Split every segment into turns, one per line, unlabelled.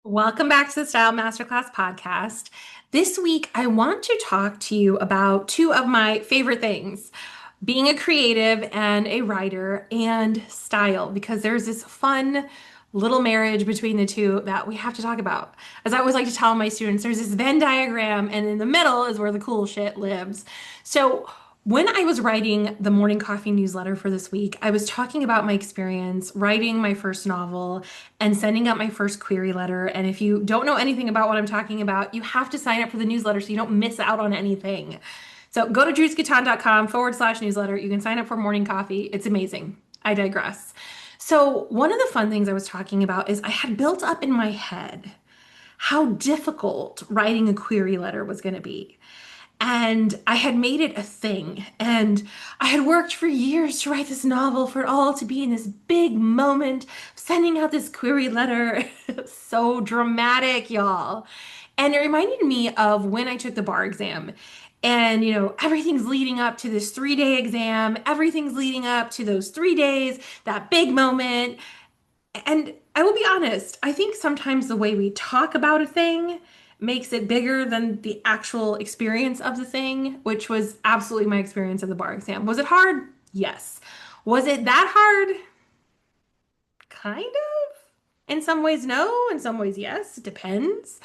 Welcome back to the Style Masterclass podcast. This week, I want to talk to you about two of my favorite things, being a creative and a writer, and style, because there's this fun little marriage between the two that we have to talk about. As I always like to tell my students, there's this Venn diagram, and in the middle is where the cool shit lives. So, when I was writing the morning coffee newsletter for this week, I was talking about my experience writing my first novel and sending out my first query letter. And if you don't know anything about what I'm talking about, you have to sign up for the newsletter so you don't miss out on anything. So go to drewsketan.com/newsletter. You can sign up for morning coffee. It's amazing. I digress. So, one of the fun things I was talking about is I had built up in my head how difficult writing a query letter was going to be. And I had made it a thing. And I had worked for years to write this novel for it all to be in this big moment, sending out this query letter. So dramatic, y'all. And it reminded me of when I took the bar exam. And, everything's leading up to this 3 day exam. Everything's leading up to those 3 days, that big moment. And I will be honest, I think sometimes the way we talk about a thing makes it bigger than the actual experience of the thing, which was absolutely my experience of the bar exam. Was it hard? Yes. Was it that hard? Kind of. In some ways, no. In some ways, yes. It depends.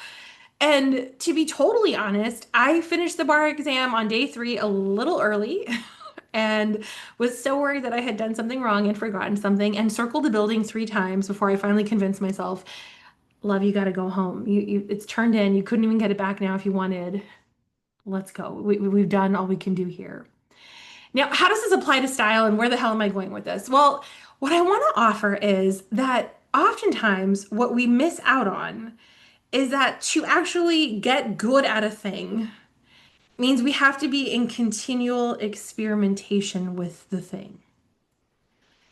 And to be totally honest, I finished the bar exam on day three a little early and was so worried that I had done something wrong and forgotten something and circled the building 3 times before I finally convinced myself, love, you got to go home. It's turned in. You couldn't even get it back now if you wanted. Let's go. We've done all we can do here. Now, how does this apply to style and where the hell am I going with this? Well, what I want to offer is that oftentimes what we miss out on is that to actually get good at a thing means we have to be in continual experimentation with the thing.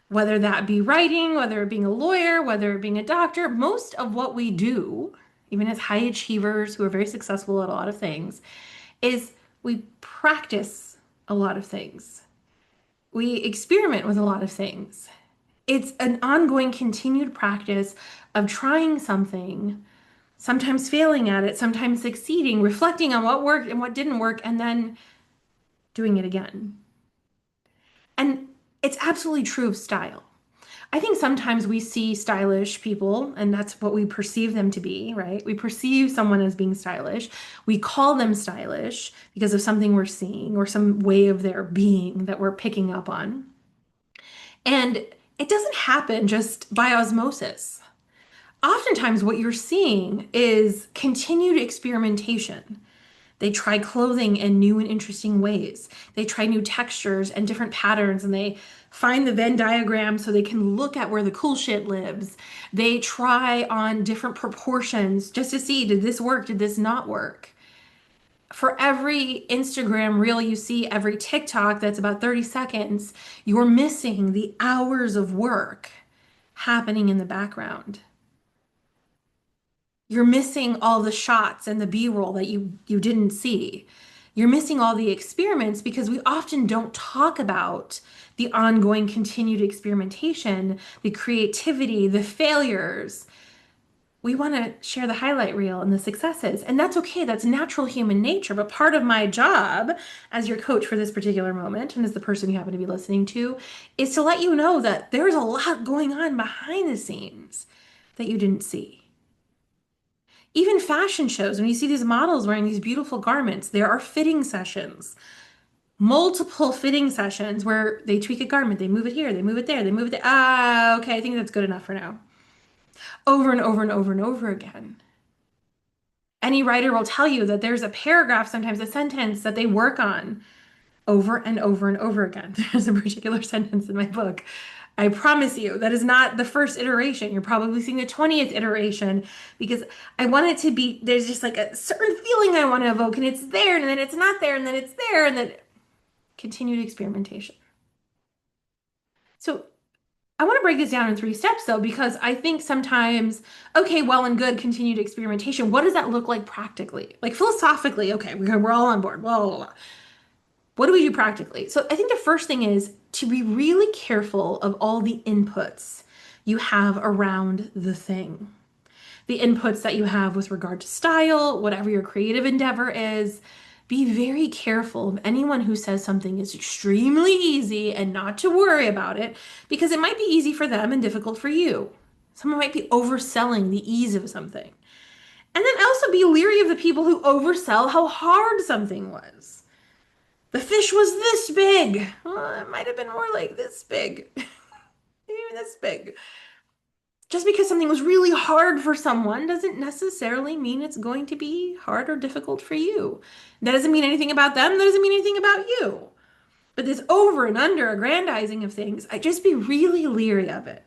Whether that be writing, whether it being a lawyer, whether it being a doctor, most of what we do, even as high achievers who are very successful at a lot of things, is we practice a lot of things. We experiment with a lot of things. It's an ongoing, continued practice of trying something, sometimes failing at it, sometimes succeeding, reflecting on what worked and what didn't work, and then doing it again. And it's absolutely true of style. I think sometimes we see stylish people, and that's what we perceive them to be, right? We perceive someone as being stylish. We call them stylish because of something we're seeing or some way of their being that we're picking up on. And it doesn't happen just by osmosis. Oftentimes, what you're seeing is continued experimentation. They try clothing in new and interesting ways. They try new textures and different patterns, and they find the Venn diagram so they can look at where the cool shit lives. They try on different proportions just to see, did this work? Did this not work? For every Instagram reel you see, every TikTok that's about 30 seconds, you're missing the hours of work happening in the background. You're missing all the shots and the B-roll that you didn't see. You're missing all the experiments because we often don't talk about the ongoing continued experimentation, the creativity, the failures. We want to share the highlight reel and the successes, and that's okay. That's natural human nature. But part of my job as your coach for this particular moment, and as the person you happen to be listening to, is to let you know that there's a lot going on behind the scenes that you didn't see. Even fashion shows, when you see these models wearing these beautiful garments, there are fitting sessions, multiple fitting sessions where they tweak a garment, they move it here, they move it there, they move it there. Ah, okay, I think that's good enough for now. Over and over and over and over again. Any writer will tell you that there's a paragraph, sometimes a sentence that they work on over and over and over again. There's a particular sentence in my book. I promise you, that is not the first iteration. You're probably seeing the 20th iteration because I want it to be, there's just like a certain feeling I want to evoke, and it's there, and then it's not there, and then it's there, and then continued experimentation. So I want to break this down in 3 steps though, because I think sometimes, okay, well and good, continued experimentation. What does that look like practically? Like philosophically, okay, we're all on board, blah, blah, blah. What do we do practically? So I think the first thing is to be really careful of all the inputs you have around the thing. the inputs that you have with regard to style, whatever your creative endeavor is. Be very careful of anyone who says something is extremely easy and not to worry about it because it might be easy for them and difficult for you. Someone might be overselling the ease of something. And then also be leery of the people who oversell how hard something was. The fish was this big. Well, it might have been more like this big. Maybe this big. Just because something was really hard for someone doesn't necessarily mean it's going to be hard or difficult for you. That doesn't mean anything about them. That doesn't mean anything about you. But this over and under aggrandizing of things, I just be really leery of it.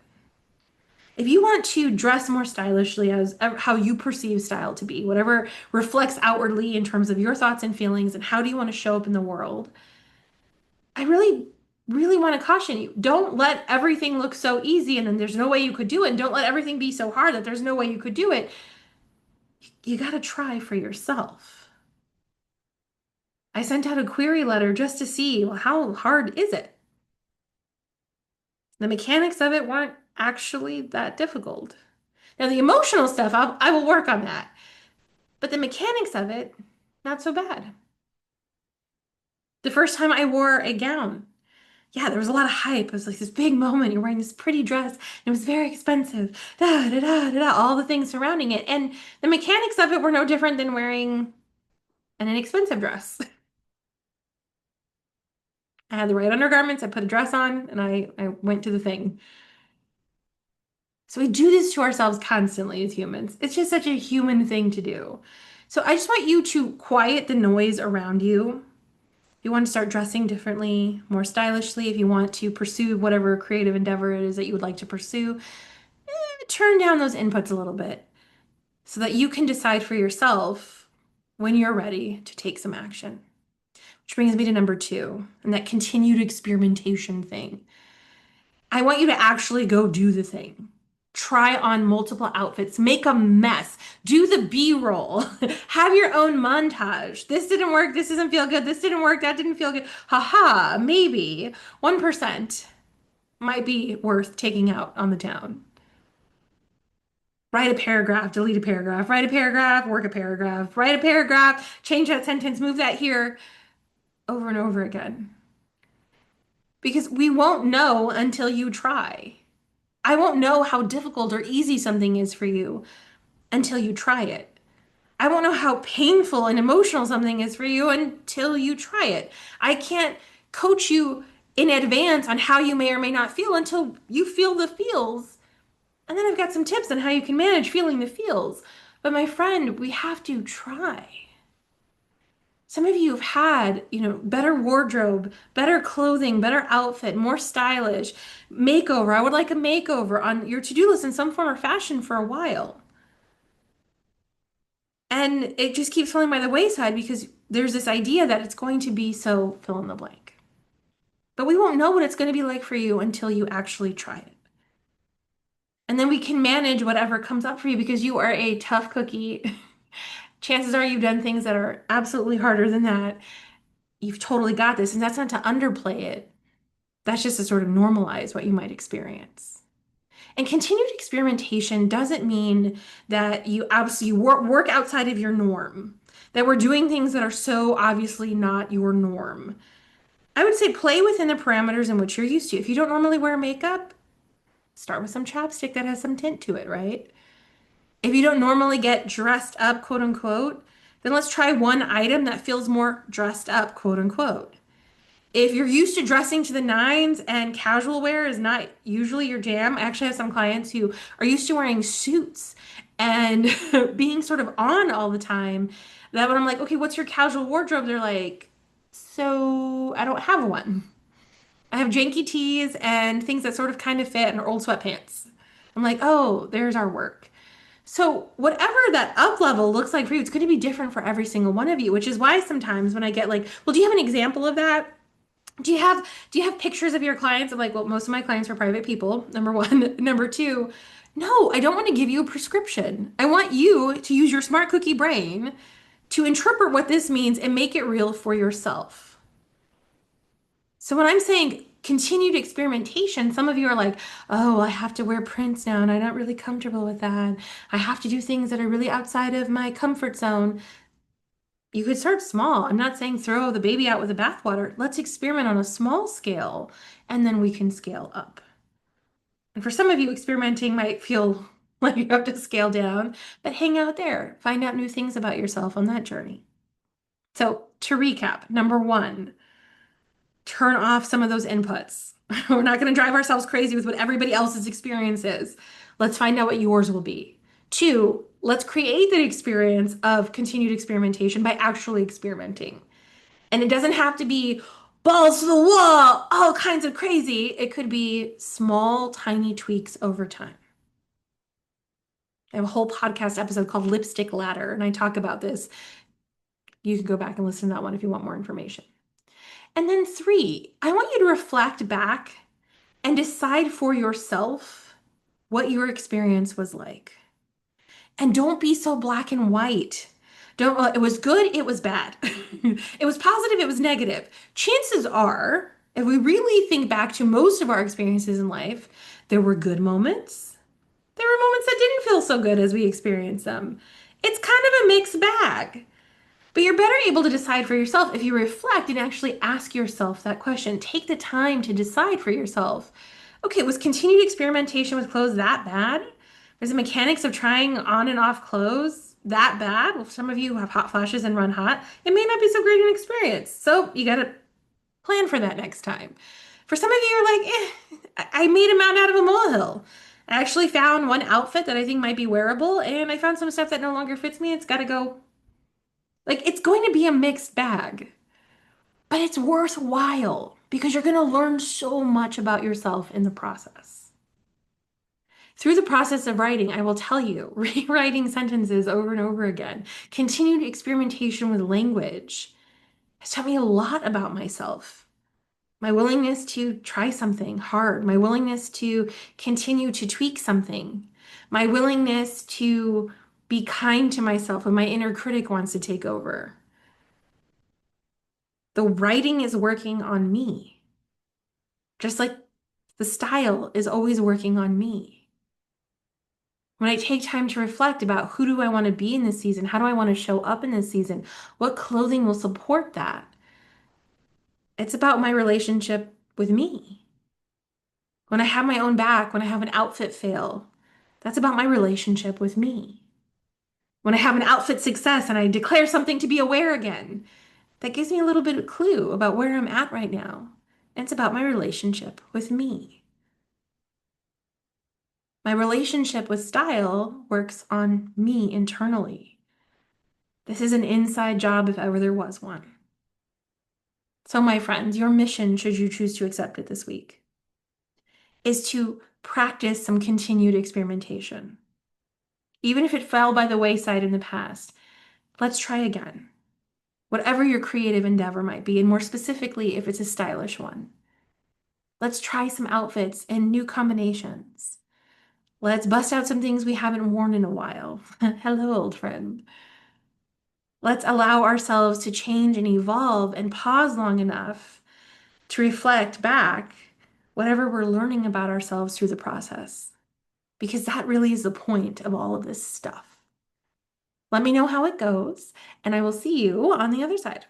If you want to dress more stylishly as how you perceive style to be, whatever reflects outwardly in terms of your thoughts and feelings and how do you want to show up in the world, I really, really want to caution you. Don't let everything look so easy and then there's no way you could do it. And don't let everything be so hard that there's no way you could do it. You got to try for yourself. I sent out a query letter just to see, well, how hard is it? The mechanics of it weren't actually that difficult. Now, the emotional stuff, I will work on that. But the mechanics of it, not so bad. The first time I wore a gown, yeah, there was a lot of hype. It was like this big moment. You're wearing this pretty dress, and it was very expensive. Da, da, da, da, da, all the things surrounding it. And the mechanics of it were no different than wearing an inexpensive dress. I had the right undergarments, I put a dress on, and I went to the thing. So we do this to ourselves constantly as humans. It's just such a human thing to do. So I just want you to quiet the noise around you. If you want to start dressing differently, more stylishly, if you want to pursue whatever creative endeavor it is that you would like to pursue, turn down those inputs a little bit so that you can decide for yourself when you're ready to take some action. Which brings me to number two, and that continued experimentation thing. I want you to actually go do the thing. Try on multiple outfits, make a mess, do the B-roll, have your own montage. This didn't work, this doesn't feel good, this didn't work, that didn't feel good. Haha, maybe 1% might be worth taking out on the town. Write a paragraph, delete a paragraph, write a paragraph, work a paragraph, write a paragraph, change that sentence, move that here, over and over again. Because we won't know until you try. I won't know how difficult or easy something is for you until you try it. I won't know how painful and emotional something is for you until you try it. I can't coach you in advance on how you may or may not feel until you feel the feels. And then I've got some tips on how you can manage feeling the feels. But my friend, we have to try. Some of you have had, better wardrobe, better clothing, better outfit, more stylish, makeover. I would like a makeover on your to-do list in some form or fashion for a while. And it just keeps falling by the wayside because there's this idea that it's going to be so fill in the blank. But we won't know what it's going to be like for you until you actually try it. And then we can manage whatever comes up for you because you are a tough cookie. Chances are you've done things that are absolutely harder than that. You've totally got this. And that's not to underplay it. That's just to sort of normalize what you might experience. And continued experimentation doesn't mean that you absolutely work outside of your norm, that we're doing things that are so obviously not your norm. I would say play within the parameters in which you're used to. If you don't normally wear makeup, start with some chapstick that has some tint to it, right? If you don't normally get dressed up, quote unquote, then let's try one item that feels more dressed up, quote unquote. If you're used to dressing to the nines and casual wear is not usually your jam, I actually have some clients who are used to wearing suits and being sort of on all the time. That when I'm like, okay, what's your casual wardrobe? They're like, so I don't have one. I have janky tees and things that sort of kind of fit and are old sweatpants. I'm like, oh, there's our work. So whatever that up level looks like for you, it's going to be different for every single one of you, which is why sometimes when I get like, well, do you have an example of that? Do you have pictures of your clients? I'm like, well, most of my clients are private people, number one. Number two, no, I don't want to give you a prescription. I want you to use your smart cookie brain to interpret what this means and make it real for yourself. So when I'm saying continued experimentation, some of you are like, oh, I have to wear prints now and I'm not really comfortable with that. I have to do things that are really outside of my comfort zone. You could start small. I'm not saying throw the baby out with the bathwater. Let's experiment on a small scale and then we can scale up. And for some of you, experimenting might feel like you have to scale down, but hang out there. Find out new things about yourself on that journey. So, to recap, number one, turn off some of those inputs. We're not going to drive ourselves crazy with what everybody else's experience is. Let's find out what yours will be. Two, let's create the experience of continued experimentation by actually experimenting. And it doesn't have to be balls to the wall, all kinds of crazy. It could be small, tiny tweaks over time. I have a whole podcast episode called Lipstick Ladder, and I talk about this. You can go back and listen to that one if you want more information. And then three, I want you to reflect back and decide for yourself what your experience was like. And don't be so black and white. Don't, it was good, it was bad. It was positive, it was negative. Chances are, if we really think back to most of our experiences in life, there were good moments. There were moments that didn't feel so good as we experienced them. It's kind of a mixed bag. But you're better able to decide for yourself if you reflect and actually ask yourself that question. Take the time to decide for yourself. Okay, was continued experimentation with clothes that bad? Was the mechanics of trying on and off clothes that bad? Well, some of you have hot flashes and run hot. It may not be so great an experience. So you got to plan for that next time. For some of you, you're like, I made a mountain out of a molehill. I actually found one outfit that I think might be wearable, and I found some stuff that no longer fits me. It's got to go. Like, it's going to be a mixed bag, but it's worthwhile because you're going to learn so much about yourself in the process. Through the process of writing, I will tell you, rewriting sentences over and over again, continued experimentation with language has taught me a lot about myself. My willingness to try something hard, my willingness to continue to tweak something, my willingness to be kind to myself when my inner critic wants to take over. The writing is working on me, just like the style is always working on me. When I take time to reflect about who do I want to be in this season, how do I want to show up in this season, what clothing will support that, it's about my relationship with me. When I have my own back, when I have an outfit fail, that's about my relationship with me. When I have an outfit success and I declare something to be aware again, that gives me a little bit of clue about where I'm at right now. It's about my relationship with me. My relationship with style works on me internally. This is an inside job if ever there was one. So, my friends, your mission, should you choose to accept it this week, is to practice some continued experimentation. Even if it fell by the wayside in the past, let's try again. Whatever your creative endeavor might be, and more specifically, if it's a stylish one. Let's try some outfits and new combinations. Let's bust out some things we haven't worn in a while. Hello, old friend. Let's allow ourselves to change and evolve and pause long enough to reflect back whatever we're learning about ourselves through the process. Because that really is the point of all of this stuff. Let me know how it goes, and I will see you on the other side.